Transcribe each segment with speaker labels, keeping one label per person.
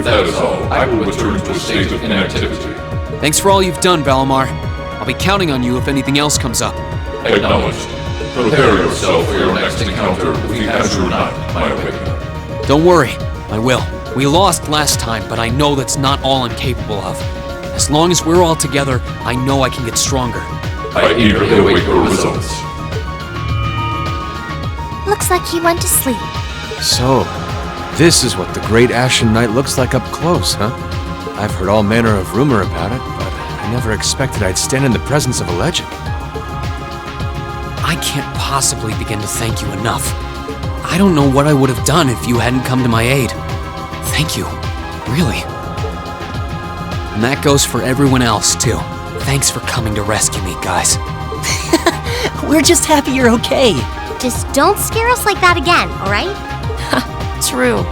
Speaker 1: If that is all, I will return to a state of inactivity.
Speaker 2: Thanks for all you've done, Valimar. I'll be counting on you if anything else comes up.
Speaker 1: Acknowledged. Prepare yourself for your next encounter with the Azure Knight, my awakener.
Speaker 2: Don't worry, I will. We lost last time, but I know that's not all I'm capable of. As long as we're all together, I know I can get stronger.
Speaker 1: I eagerly await your results.
Speaker 3: Looks like he went to sleep.
Speaker 4: So, this is what the Great Ashen Knight looks like up close, huh? I've heard all manner of rumor about it, but I never expected I'd stand in the presence of a legend.
Speaker 2: I can't possibly begin to thank you enough. I don't know what I would have done if you hadn't come to my aid. Thank you. Really. And that goes for everyone else, too. Thanks for coming to rescue me, guys.
Speaker 5: We're just happy you're okay.
Speaker 3: Just don't scare us like that again, alright?
Speaker 6: True.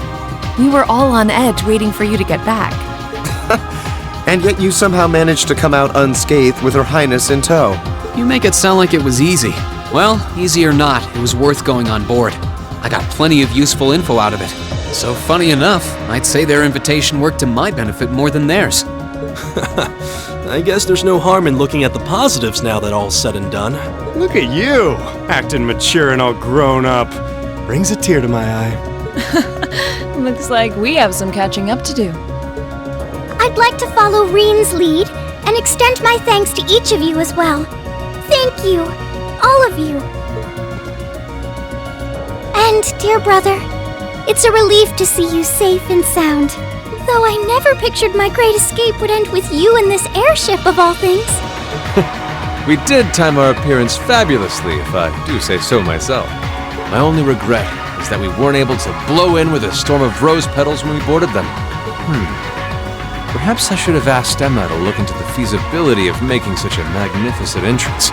Speaker 6: We were all on edge waiting for you to get back.
Speaker 7: And yet you somehow managed to come out unscathed with Her Highness in tow.
Speaker 2: You make it sound like it was easy. Well, easy or not, it was worth going on board. I got plenty of useful info out of it. So funny enough, I'd say their invitation worked to my benefit more than theirs.
Speaker 5: I guess there's no harm in looking at the positives now that all's said and done.
Speaker 8: Look at you, acting mature and all grown up. Brings a tear to my eye.
Speaker 6: Looks like we have some catching up to do.
Speaker 3: I'd like to follow Reen's lead and extend my thanks to each of you as well. Thank you, all of you. And, dear brother, it's a relief to see you safe and sound. Though I never pictured my great escape would end with you in this airship of all things.
Speaker 4: We did time our appearance fabulously, if I do say so myself. My only regret is that we weren't able to blow in with a storm of rose petals when we boarded them. Perhaps I should have asked Emma to look into the feasibility of making such a magnificent entrance.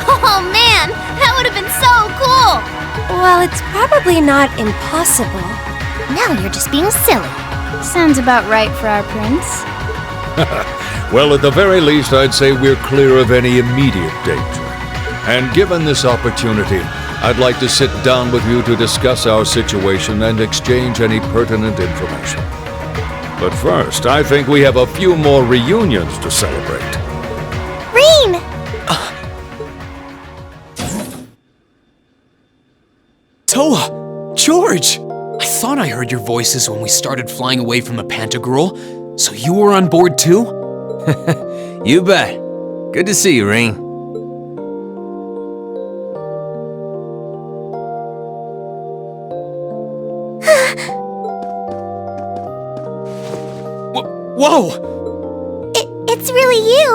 Speaker 3: Oh man, that would have been so cool!
Speaker 9: Well, it's probably not impossible.
Speaker 3: Now you're just being silly.
Speaker 9: Sounds about right for our prince.
Speaker 10: Well, at the very least, I'd say we're clear of any immediate danger. And given this opportunity, I'd like to sit down with you to discuss our situation and exchange any pertinent information. But first, I think we have a few more reunions to celebrate.
Speaker 3: Reen!
Speaker 2: Toa! George! I thought I heard your voices when we started flying away from the Pantagruel. So you were on board too?
Speaker 4: You bet. Good to see you, Reen.
Speaker 2: Whoa!
Speaker 3: It's really you.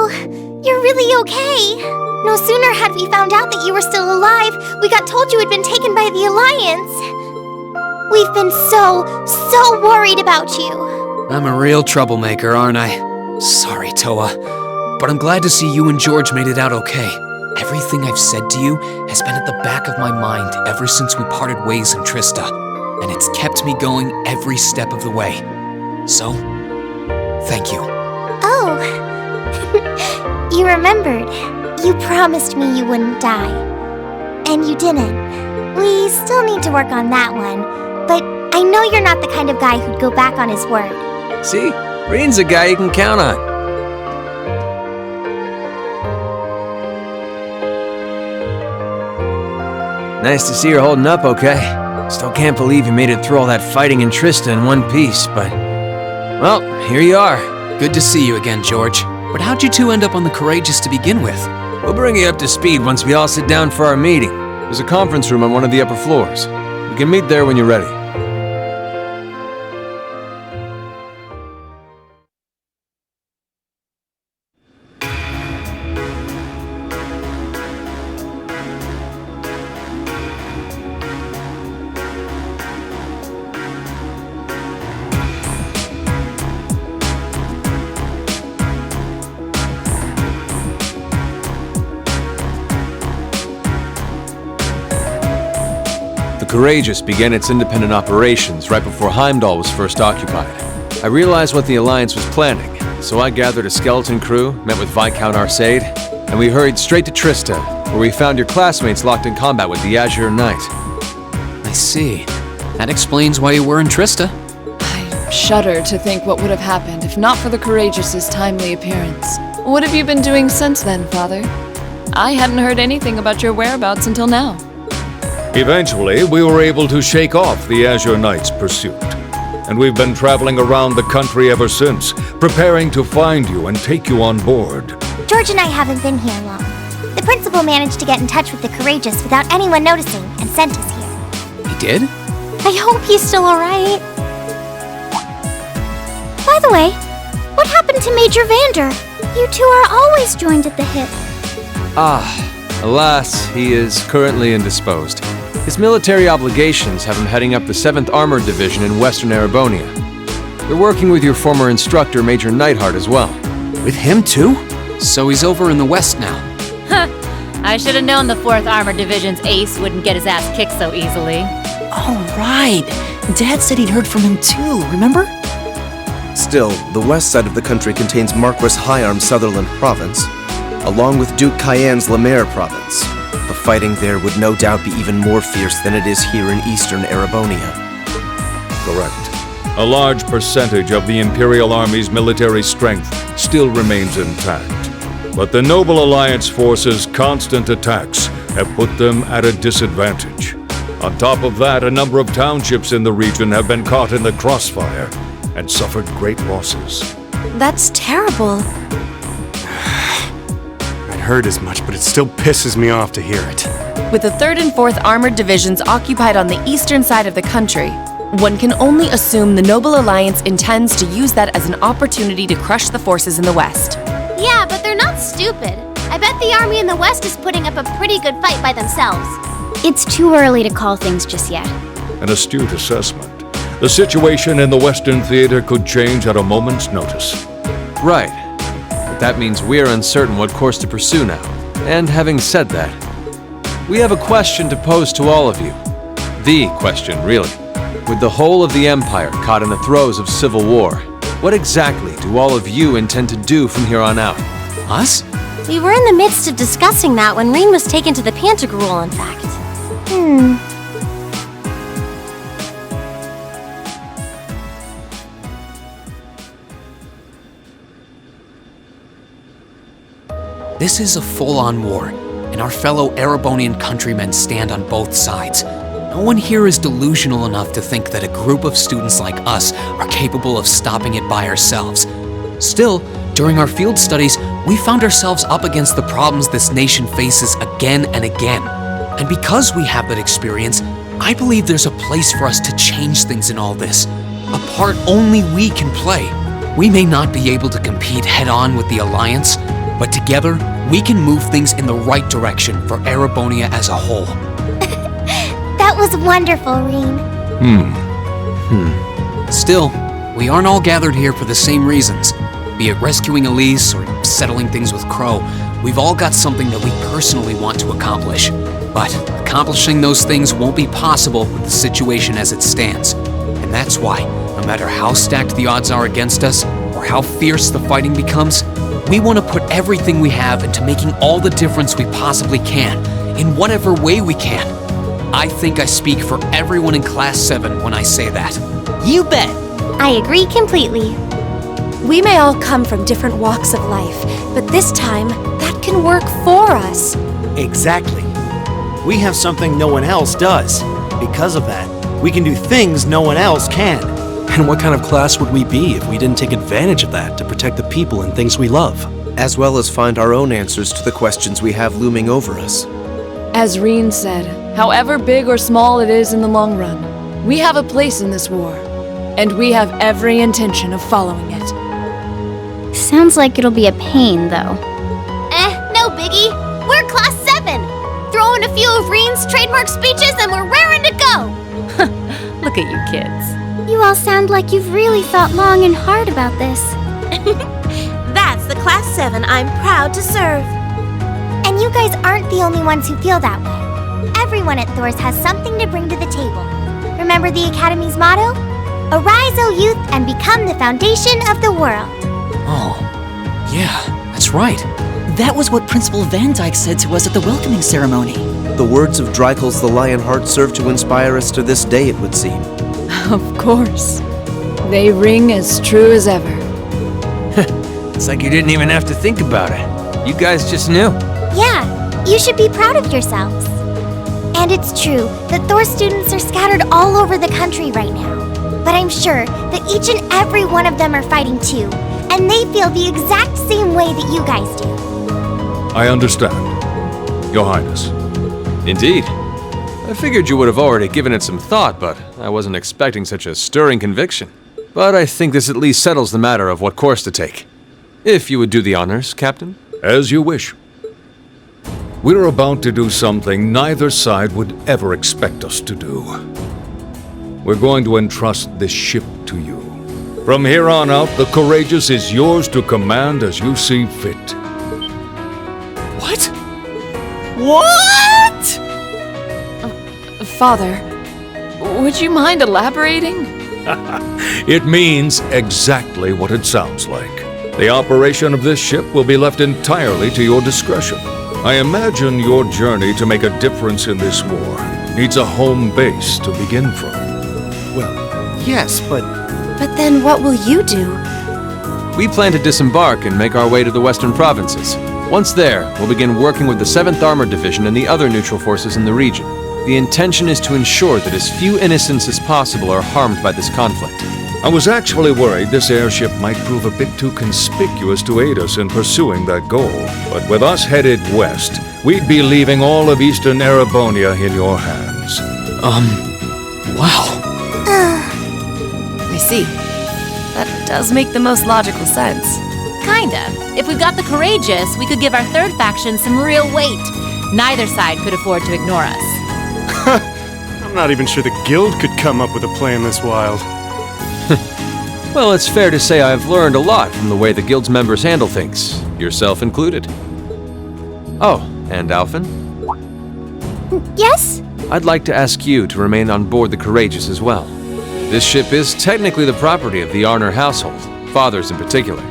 Speaker 3: You're really okay. No sooner had we found out that you were still alive, we got told you had been taken by the Alliance. We've been so worried about you.
Speaker 2: I'm a real troublemaker, aren't I? Sorry, Toa. But I'm glad to see you and George made it out okay. Everything I've said to you has been at the back of my mind ever since we parted ways in Trista. And it's kept me going every step of the way. So, thank you.
Speaker 3: Oh. You remembered. You promised me you wouldn't die. And you didn't. We still need to work on that one. But I know you're not the kind of guy who'd go back on his word.
Speaker 4: See? Reen's a guy you can count on. Nice to see you're holding up okay. Still can't believe you made it through all that fighting in Trista in one piece, but... well, here you are.
Speaker 2: Good to see you again, George. But how'd you two end up on the Courageous to begin with?
Speaker 4: We'll bring you up to speed once we all sit down for our meeting. There's a conference room on one of the upper floors. We can meet there when you're ready. The Courageous began its independent operations right before Heimdall was first occupied. I realized what the Alliance was planning, so I gathered a skeleton crew, met with Viscount Arcade, and we hurried straight to Trista, where we found your classmates locked in combat with the Azure Knight.
Speaker 2: I see. That explains why you were in Trista.
Speaker 6: I shudder to think what would have happened if not for the Courageous' timely appearance. What have you been doing since then, Father? I hadn't heard anything about your whereabouts until now.
Speaker 10: Eventually, we were able to shake off the Azure Knight's pursuit. And we've been traveling around the country ever since, preparing to find you and take you on board.
Speaker 3: George and I haven't been here long. The principal managed to get in touch with the Courageous without anyone noticing and sent us here.
Speaker 2: He did?
Speaker 3: I hope he's still alright. By the way, what happened to Major Vander? You two are always joined at the hip.
Speaker 4: Alas, he is currently indisposed. His military obligations have him heading up the 7th Armored Division in Western Erebonia. They're working with your former instructor, Major Nightheart, as well.
Speaker 2: With him too? So he's over in the west now.
Speaker 11: I should have known the 4th Armored Division's ace wouldn't get his ass kicked so easily.
Speaker 12: Oh, right. Dad said he'd heard from him too, remember?
Speaker 7: Still, the west side of the country contains Marquis Hyarm's Sutherland province, along with Duke Cayenne's Lemaire province. The fighting there would no doubt be even more fierce than it is here in eastern Erebonia.
Speaker 10: Correct. A large percentage of the Imperial Army's military strength still remains intact. But the Noble Alliance forces' constant attacks have put them at a disadvantage. On top of that, a number of townships in the region have been caught in the crossfire and suffered great losses.
Speaker 9: That's terrible.
Speaker 8: I'd heard as much, but it still pisses me off to hear it.
Speaker 6: With the 3rd and 4th Armored Divisions occupied on the eastern side of the country, one can only assume the Noble Alliance intends to use that as an opportunity to crush the forces in the west.
Speaker 3: Yeah, but they're not stupid. I bet the army in the west is putting up a pretty good fight by themselves.
Speaker 9: It's too early to call things just yet.
Speaker 10: An astute assessment. The situation in the Western Theater could change at a moment's notice.
Speaker 4: Right. But that means we're uncertain what course to pursue now. And having said that, we have a question to pose to all of you. The question, really. With the whole of the Empire caught in the throes of civil war, what exactly do all of you intend to do from here on out?
Speaker 2: Us?
Speaker 9: We were in the midst of discussing that when Reen was taken to the Pantagruel, in fact.
Speaker 2: This is a full-on war, and our fellow Erebonian countrymen stand on both sides. No one here is delusional enough to think that a group of students like us are capable of stopping it by ourselves. Still, during our field studies, we found ourselves up against the problems this nation faces again and again. And because we have that experience, I believe there's a place for us to change things in all this. A part only we can play. We may not be able to compete head-on with the Alliance, but together, we can move things in the right direction for Erebonia as a whole.
Speaker 3: That was wonderful, Reen.
Speaker 2: Still, we aren't all gathered here for the same reasons. Be it rescuing Elise or settling things with Crow, we've all got something that we personally want to accomplish. But accomplishing those things won't be possible with the situation as it stands. And that's why, no matter how stacked the odds are against us, or how fierce the fighting becomes, we want to put everything we have into making all the difference we possibly can, in whatever way we can. I think I speak for everyone in Class 7 when I say that.
Speaker 9: You bet! I agree completely. We may all come from different walks of life, but this time, that can work for us.
Speaker 13: Exactly. We have something no one else does. Because of that, we can do things no one else can.
Speaker 5: And what kind of class would we be if we didn't take advantage of that to protect the people and things we love?
Speaker 7: As well as find our own answers to the questions we have looming over us.
Speaker 6: As Reen said, however big or small it is in the long run, we have a place in this war, and we have every intention of following it.
Speaker 9: Sounds like it'll be a pain, though.
Speaker 3: No biggie. We're Class 7. Throw in a few of Reen's trademark speeches and we're raring to go.
Speaker 11: Look at you kids.
Speaker 9: You all sound like you've really thought long and hard about this.
Speaker 3: That's the Class 7 I'm proud to serve. And you guys aren't the only ones who feel that way. Everyone at Thor's has something to bring to the table. Remember the Academy's motto? Arise, O youth, and become the foundation of the world.
Speaker 2: Oh, yeah, that's right.
Speaker 12: That was what Principal Van Dyke said to us at the welcoming ceremony.
Speaker 7: The words of Dreikel's the Lionheart serve to inspire us to this day, it would seem.
Speaker 6: Of course.
Speaker 14: They ring as true as ever.
Speaker 4: It's like you didn't even have to think about it. You guys just knew.
Speaker 3: Yeah, you should be proud of yourselves. And it's true that Thor students are scattered all over the country right now. But I'm sure that each and every one of them are fighting too, and they feel the exact same way that you guys do.
Speaker 10: I understand, Your Highness.
Speaker 4: Indeed. I figured you would have already given it some thought, but I wasn't expecting such a stirring conviction. But I think this at least settles the matter of what course to take. If you would do the honors, Captain.
Speaker 10: As you wish. We're about to do something neither side would ever expect us to do. We're going to entrust this ship to you. From here on out, the Courageous is yours to command as you see fit.
Speaker 14: What? What? Father, would you mind elaborating?
Speaker 10: It means exactly what it sounds like. The operation of this ship will be left entirely to your discretion. I imagine your journey to make a difference in this war needs a home base to begin from.
Speaker 13: Well, yes, but
Speaker 9: But then what will you do?
Speaker 4: We plan to disembark and make our way to the western provinces. Once there, we'll begin working with the 7th Armored Division and the other neutral forces in the region. The intention is to ensure that as few innocents as possible are harmed by this conflict.
Speaker 10: I was actually worried this airship might prove a bit too conspicuous to aid us in pursuing that goal. But with us headed west, we'd be leaving all of Eastern Erebonia in your hands.
Speaker 2: Wow.
Speaker 6: I see. That does make the most logical sense.
Speaker 11: Kinda. If we've got the Courageous, we could give our third faction some real weight. Neither side could afford to ignore us.
Speaker 8: I'm not even sure the guild could come up with a plan this wild.
Speaker 4: Well, it's fair to say I've learned a lot from the way the Guild's members handle things, yourself included. Oh, and Alphen?
Speaker 3: Yes?
Speaker 4: I'd like to ask you to remain on board the Courageous as well. This ship is technically the property of the Arner household, fathers in particular.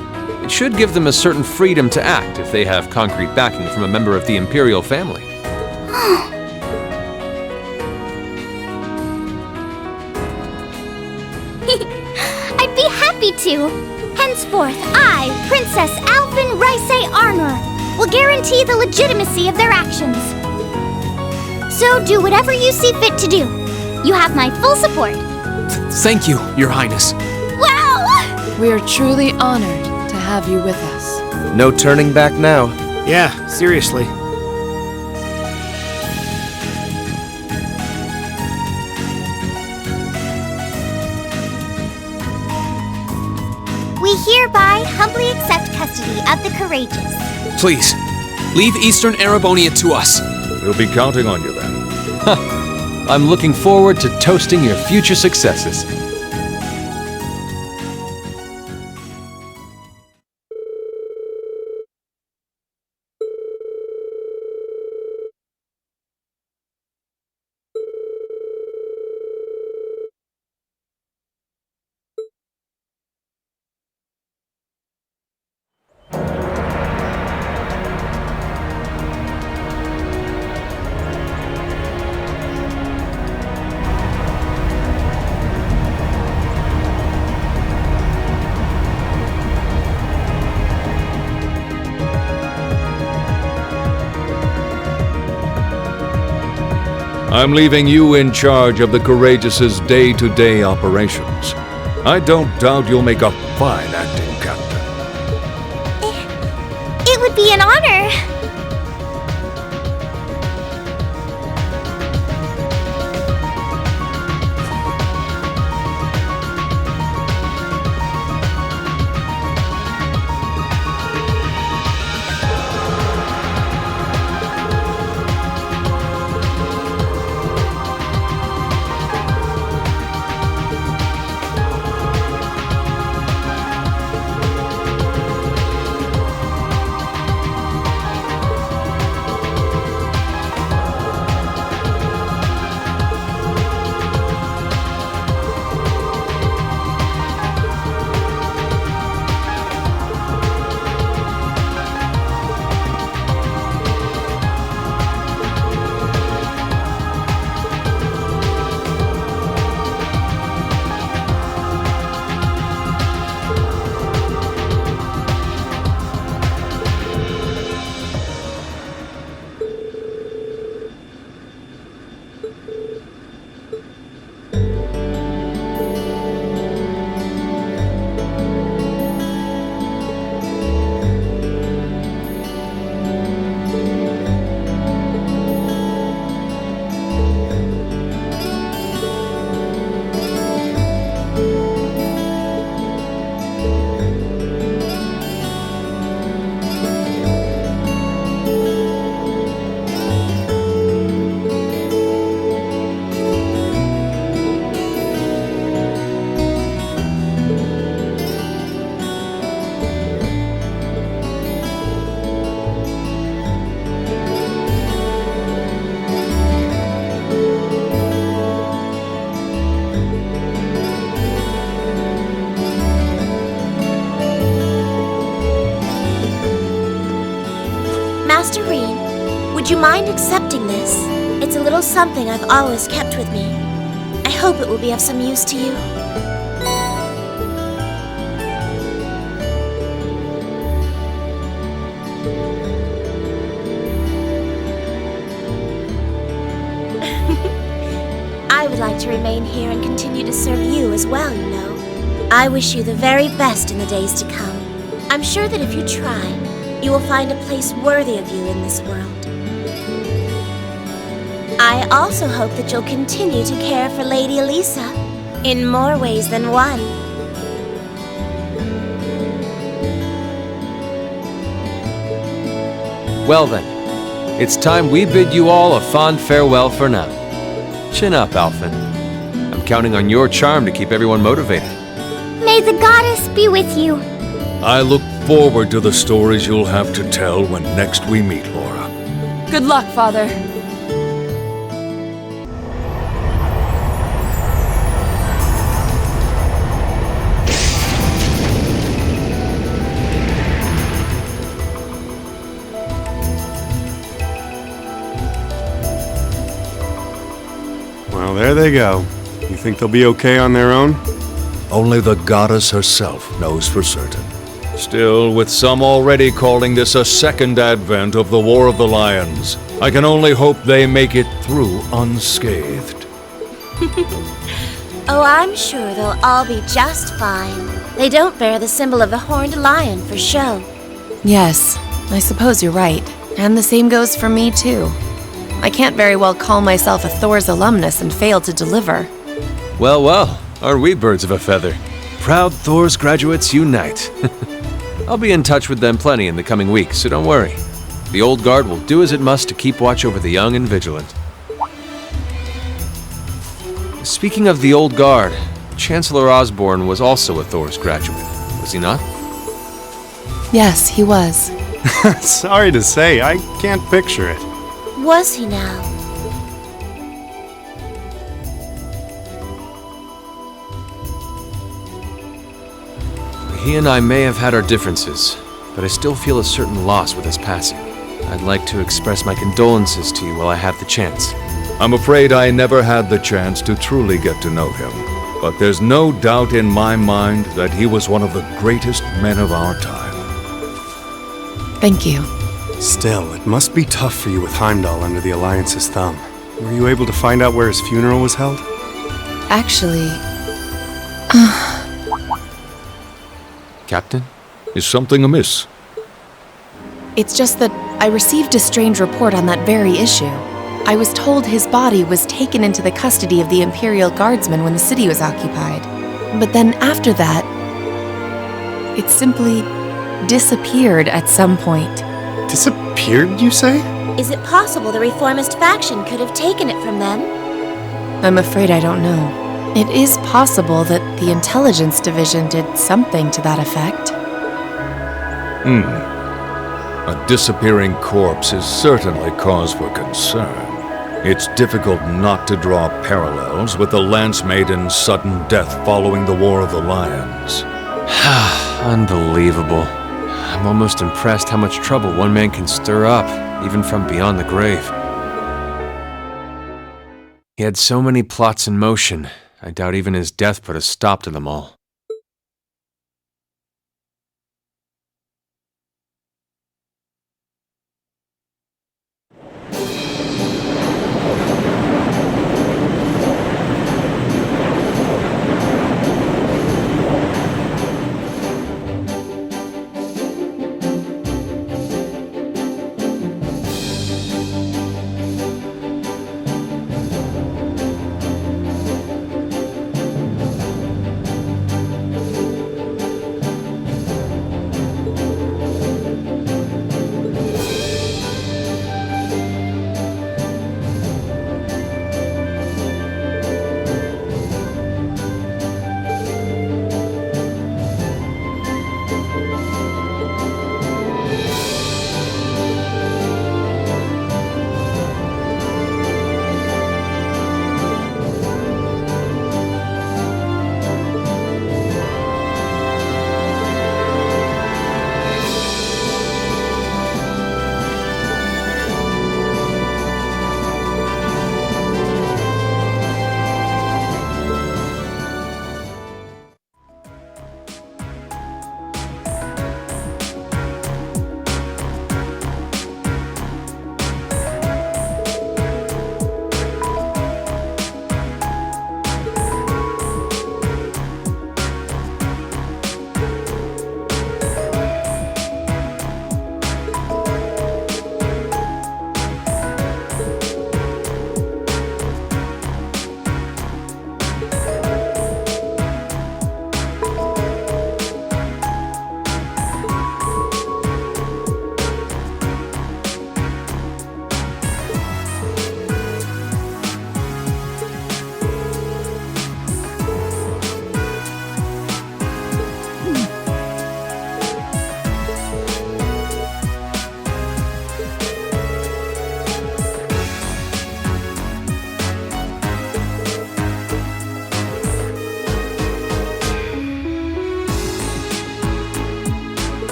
Speaker 4: It should give them a certain freedom to act if they have concrete backing from a member of the Imperial family.
Speaker 3: I'd be happy to. Henceforth, I, Princess Alphen Rysay Arnor, will guarantee the legitimacy of their actions. So do whatever you see fit to do. You have my full support.
Speaker 2: Thank you, Your Highness.
Speaker 3: Wow!
Speaker 14: We are truly honored to have you with us.
Speaker 7: No turning back now.
Speaker 13: yeah, seriously.
Speaker 3: We hereby humbly accept custody of the Courageous.
Speaker 2: Please, leave Eastern Erebonia to us.
Speaker 10: We'll be counting on you then.
Speaker 4: I'm looking forward to toasting your future successes.
Speaker 10: I'm leaving you in charge of the Courageous's day-to-day operations. I don't doubt you'll make a fine acting captain.
Speaker 3: It would be an honor.
Speaker 15: Mr. Rean, would you mind accepting this? It's a little something I've always kept with me. I hope it will be of some use to you. I would like to remain here and continue to serve you as well, you know. I wish you the very best in the days to come. I'm sure that if you try, you will find a place worthy of you in this world. I also hope that you'll continue to care for Lady Elisa in more ways than one.
Speaker 4: Well then, it's time we bid you all a fond farewell for now. Chin up, Alphen. I'm counting on your charm to keep everyone motivated.
Speaker 3: May the goddess be with you.
Speaker 10: I look forward to the stories you'll have to tell when next we meet, Laura.
Speaker 14: Good luck, Father.
Speaker 8: Well, there they go. You think they'll be okay on their own?
Speaker 10: Only the goddess herself knows for certain. Still, with some already calling this a second advent of the War of the Lions, I can only hope they make it through unscathed.
Speaker 15: Oh, I'm sure they'll all be just fine. They don't bear the symbol of the horned lion for show.
Speaker 6: Yes, I suppose you're right. And the same goes for me, too. I can't very well call myself a Thor's alumnus and fail to deliver.
Speaker 4: Well, well, are we birds of a feather? Proud Thor's graduates unite. I'll be in touch with them plenty in the coming weeks, so don't worry. The old guard will do as it must to keep watch over the young and vigilant. Speaking of the old guard, Chancellor Osborne was also a Thor's graduate, was he not?
Speaker 6: Yes, he was.
Speaker 8: Sorry to say, I can't picture it.
Speaker 15: Was he now?
Speaker 4: He and I may have had our differences, but I still feel a certain loss with his passing. I'd like to express my condolences to you while I have the chance.
Speaker 10: I'm afraid I never had the chance to truly get to know him, but there's no doubt in my mind that he was one of the greatest men of our time.
Speaker 6: Thank you.
Speaker 8: Still, it must be tough for you with Heimdall under the Alliance's thumb. Were you able to find out where his funeral was held?
Speaker 6: Actually...
Speaker 4: Captain?
Speaker 10: Is something amiss?
Speaker 6: It's just that I received a strange report on that very issue. I was told his body was taken into the custody of the Imperial Guardsmen when the city was occupied. But then after that, it simply disappeared at some point.
Speaker 8: Disappeared, you say?
Speaker 15: Is it possible the reformist faction could have taken it from them?
Speaker 6: I'm afraid I don't know. It is possible that the Intelligence Division did something to that effect.
Speaker 10: A disappearing corpse is certainly cause for concern. It's difficult not to draw parallels with the Lance Maiden's sudden death following the War of the Lions.
Speaker 4: Unbelievable. I'm almost impressed how much trouble one man can stir up, even from beyond the grave. He had so many plots in motion, I doubt even his death put a stop to them all.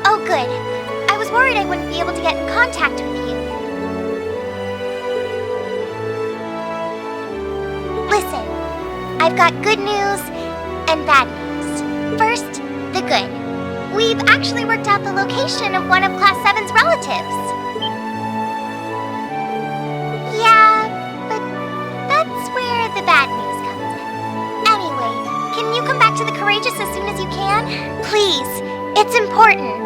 Speaker 3: Oh, good. I was worried I wouldn't be able to get in contact with you. Listen, I've got good news and bad news. First, the good. We've actually worked out the location of one of Class 7's relatives. Yeah, but that's where the bad news comes in. Anyway, can you come back to the Courageous as soon as you can? Please, it's important.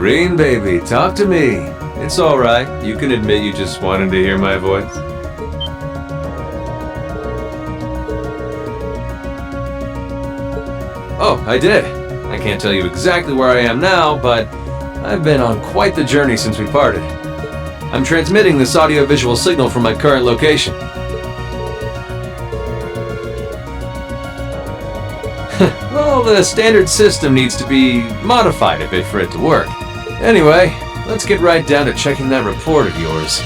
Speaker 4: Green baby, talk to me. It's alright. You can admit you just wanted to hear my voice. Oh, I did. I can't tell you exactly where I am now, but I've been on quite the journey since we parted. I'm transmitting this audio-visual signal from my current location. Well, the standard system needs to be modified a bit for it to work. Anyway, let's get right down to checking that report of yours.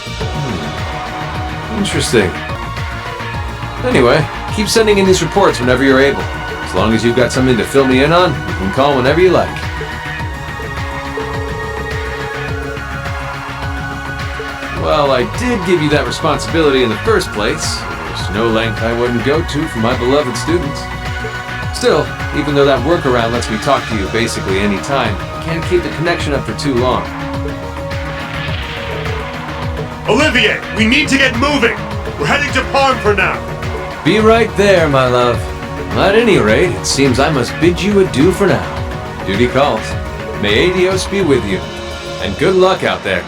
Speaker 4: Interesting. Anyway, keep sending in these reports whenever you're able. As long as you've got something to fill me in on, you can call whenever you like. Well, I did give you that responsibility in the first place. There's no length I wouldn't go to for my beloved students. Still, even though that workaround lets me talk to you basically any time, I can't keep the connection up for too long.
Speaker 16: Olivier, we need to get moving! We're heading to Parm for now!
Speaker 4: Be right there, my love. At any rate, it seems I must bid you adieu for now. Duty calls. May Adios be with you. And good luck out there.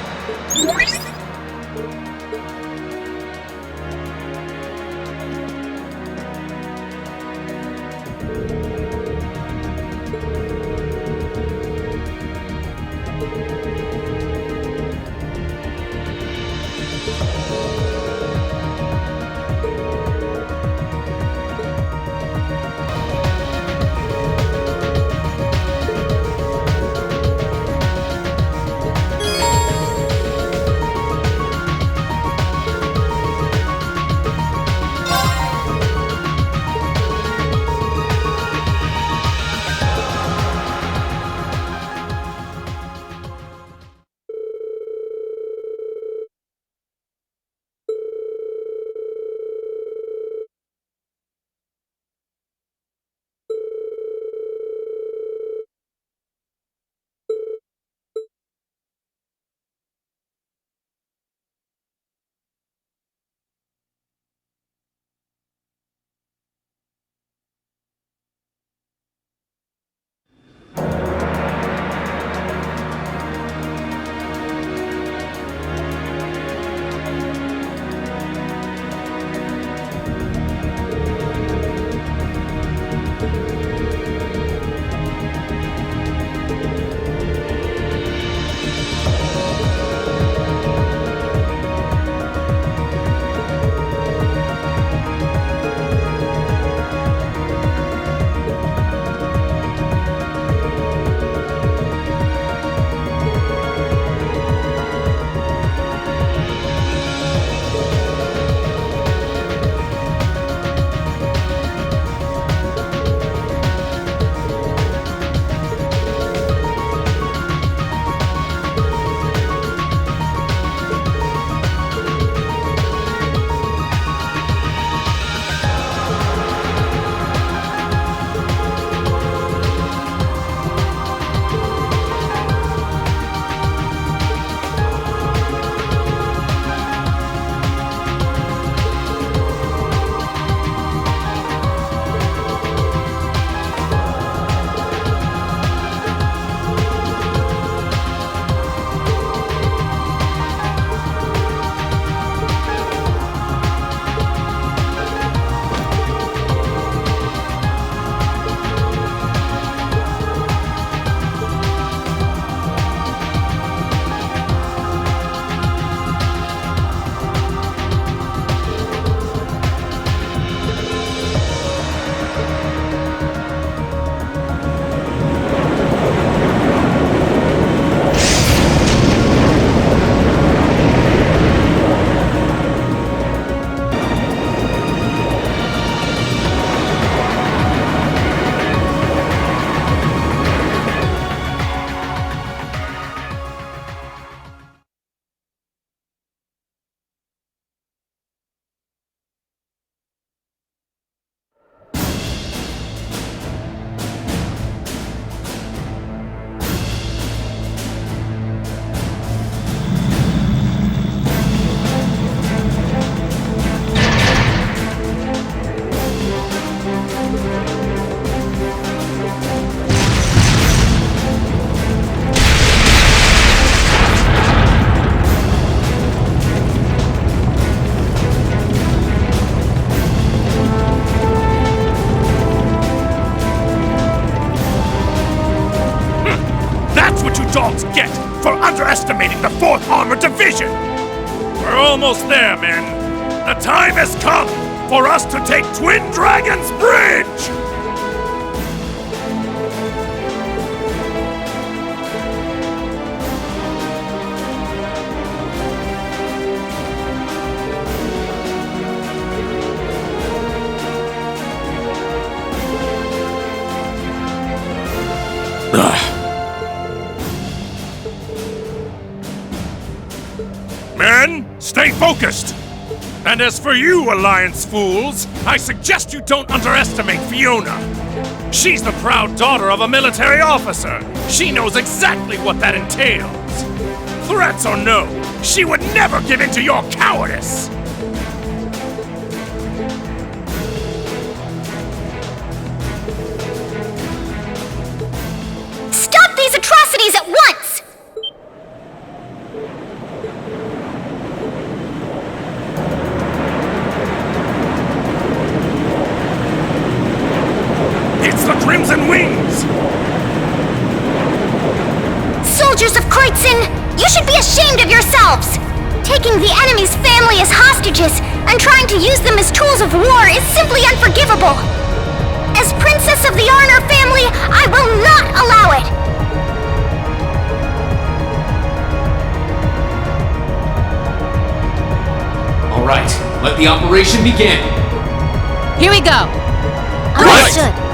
Speaker 17: Heimdalls get for underestimating the 4th Armored Division! We're almost there, men. The time has come for us to take Twin Dragon's Bridge! Men, stay focused! And as for you, Alliance fools, I suggest you don't underestimate Fiona. She's the proud daughter of a military officer. She knows exactly what that entails. Threats or no, she would never give in to your cowardice!
Speaker 3: Stop these atrocities at once!
Speaker 17: It's the Crimson Wings!
Speaker 3: Soldiers of Kreutzen, you should be ashamed of yourselves! Taking the enemy's family as hostages and trying to use them as tools of war is simply unforgivable! As Princess of the Arnor family, I will not allow it!
Speaker 2: All right, let the operation begin.
Speaker 11: Here we go.
Speaker 3: Understood.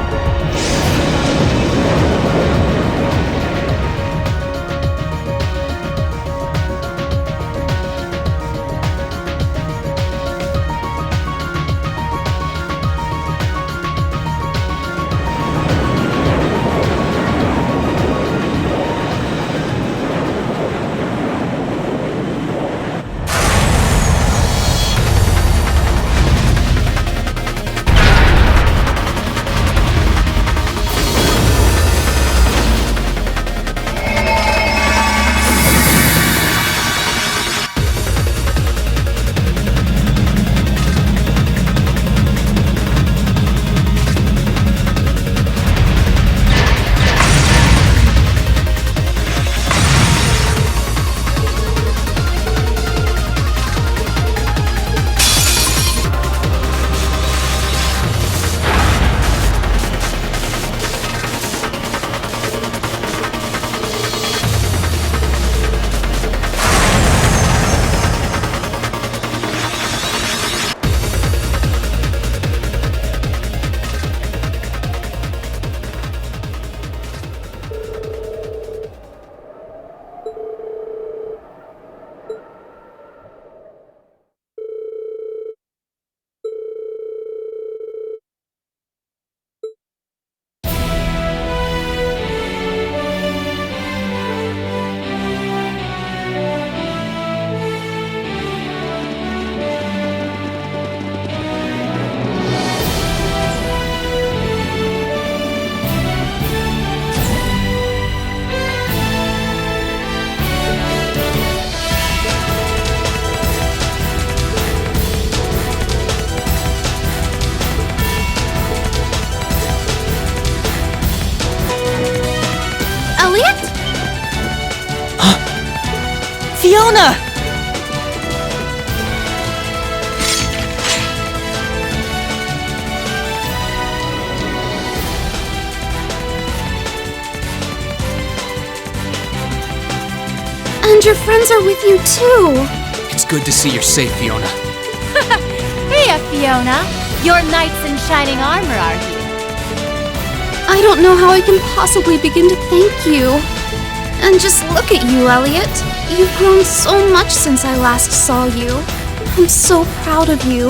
Speaker 12: Fiona!
Speaker 9: And your friends are with you too.
Speaker 2: It's good to see you're safe, Fiona.
Speaker 11: Hiya, Fiona. Your knights in shining armor are here.
Speaker 9: I don't know how I can possibly begin to thank you. And just look at you, Elliot. You've grown so much since I last saw you. I'm so proud of you.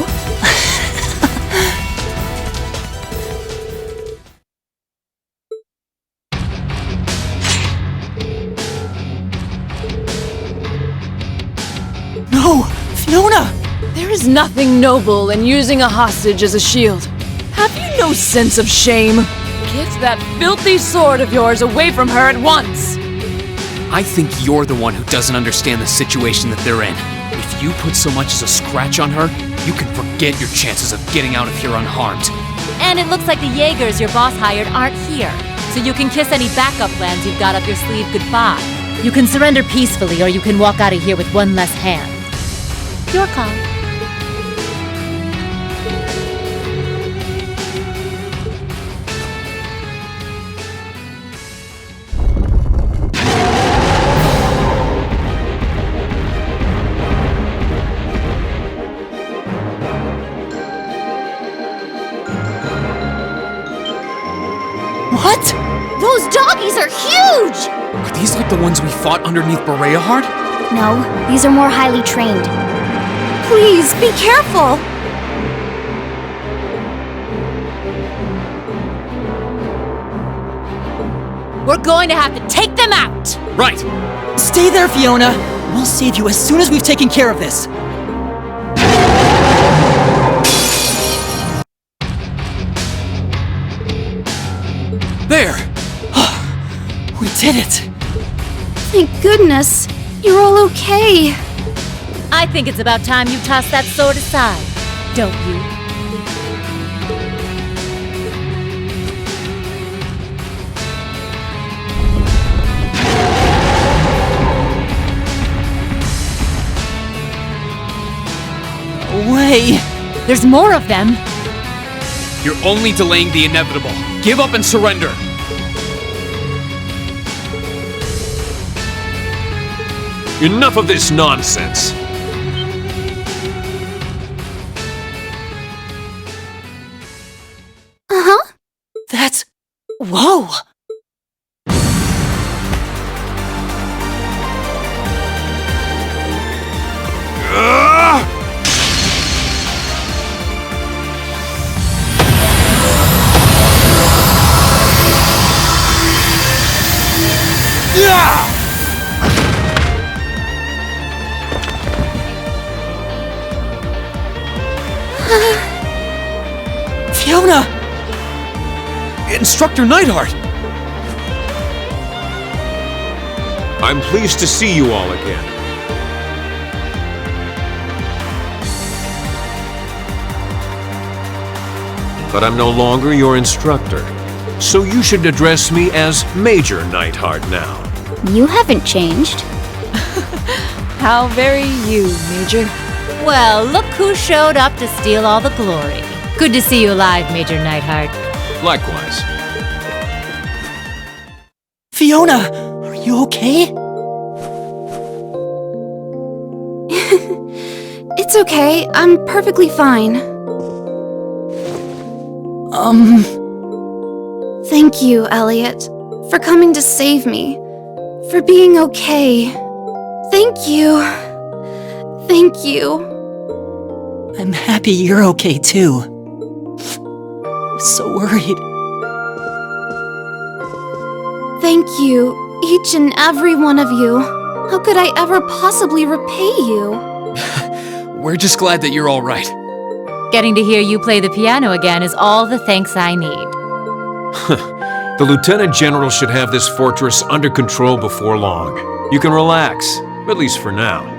Speaker 12: No! Fiona!
Speaker 14: There is nothing noble in using a hostage as a shield. Have you no sense of shame? Get that filthy sword of yours away from her at once!
Speaker 2: I think you're the one who doesn't understand the situation that they're in. If you put so much as a scratch on her, you can forget your chances of getting out of here unharmed.
Speaker 11: And it looks like the Jaegers your boss hired aren't here, so you can kiss any backup plans you've got up your sleeve goodbye. You can surrender peacefully, or you can walk out of here with one less hand. Your call.
Speaker 2: What?
Speaker 9: Those doggies are huge!
Speaker 2: Are these like the ones we fought underneath Bereahard?
Speaker 3: No, these are more highly trained.
Speaker 9: Please, be careful!
Speaker 11: We're going to have to take them out!
Speaker 2: Right!
Speaker 12: Stay there, Fiona! We'll save you as soon as we've taken care of this.
Speaker 2: There!
Speaker 12: We did it!
Speaker 9: Thank goodness. You're all okay.
Speaker 11: I think it's about time you toss that sword aside, don't you?
Speaker 12: Way!
Speaker 11: There's more of them!
Speaker 2: You're only delaying the inevitable. Give up and surrender!
Speaker 18: Enough of this nonsense!
Speaker 9: Uh-huh.
Speaker 12: That's... Whoa! Fiona!
Speaker 2: Instructor Neidhart!
Speaker 18: I'm pleased to see you all again. But I'm no longer your instructor, so you should address me as Major Neidhart now.
Speaker 9: You haven't changed.
Speaker 14: How very you, Major.
Speaker 11: Well, look who showed up to steal all the glory. Good to see you alive, Major Neidhart.
Speaker 18: Likewise.
Speaker 12: Fiona! Are you okay?
Speaker 9: It's okay. I'm perfectly fine. Thank you, Elliot, for coming to save me. For being okay. Thank you. Thank you.
Speaker 12: I'm happy you're okay too. I was so worried.
Speaker 9: Thank you, each and every one of you. How could I ever possibly repay you?
Speaker 2: We're just glad that you're all right.
Speaker 11: Getting to hear you play the piano again is all the thanks I need.
Speaker 18: The Lieutenant General should have this fortress under control before long. You can relax, at least for now.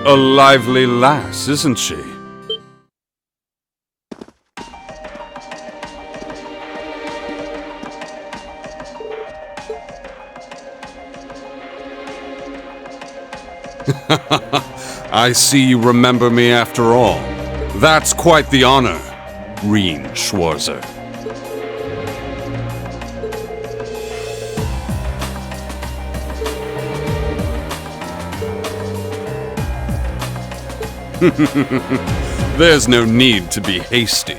Speaker 19: A lively lass, isn't she? I see you remember me after all. That's quite the honor, Reen Schwarzer. There's no need to be hasty,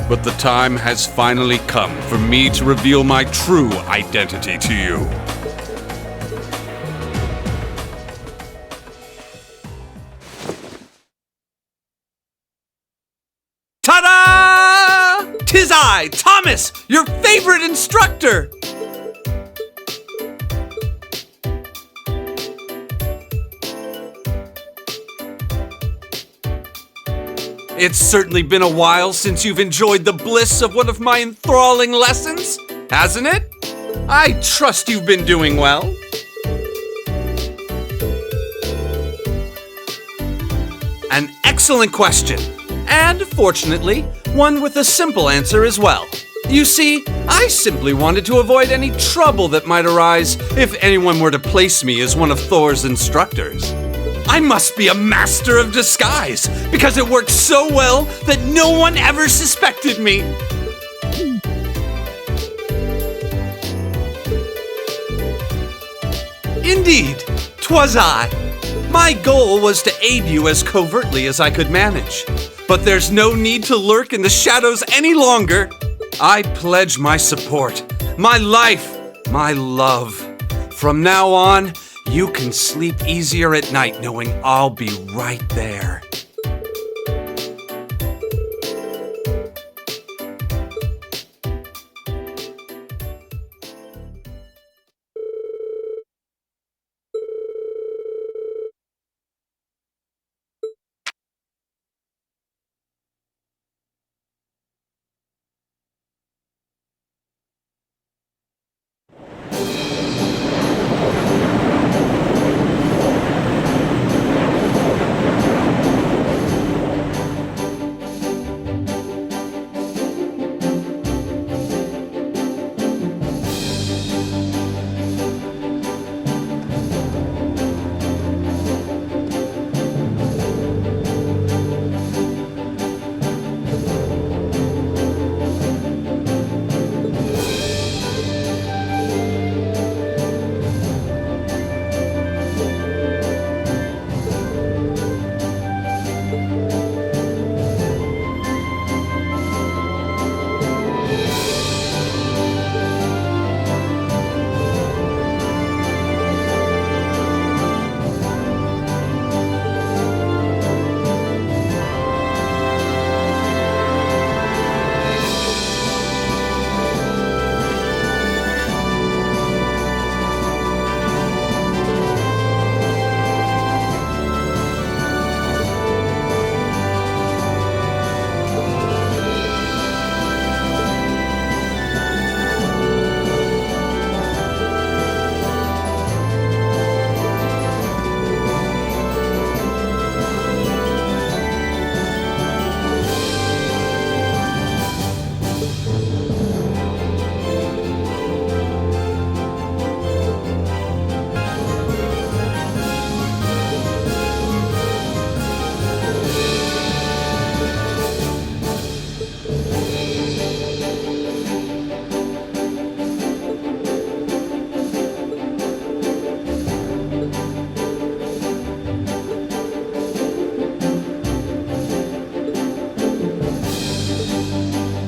Speaker 19: but the time has finally come for me to reveal my true identity to you.
Speaker 20: Ta-da! 'Tis I, Thomas, your favorite instructor! It's certainly been a while since you've enjoyed the bliss of one of my enthralling lessons, hasn't it? I trust you've been doing well. An excellent question, and fortunately, one with a simple answer as well. You see, I simply wanted to avoid any trouble that might arise if anyone were to place me as one of Thor's instructors. I must be a master of disguise, because it worked so well that no one ever suspected me. Indeed, 'twas I. My goal was to aid you as covertly as I could manage. But there's no need to lurk in the shadows any longer. I pledge my support, my life, my love. From now on, you can sleep easier at night knowing I'll be right there.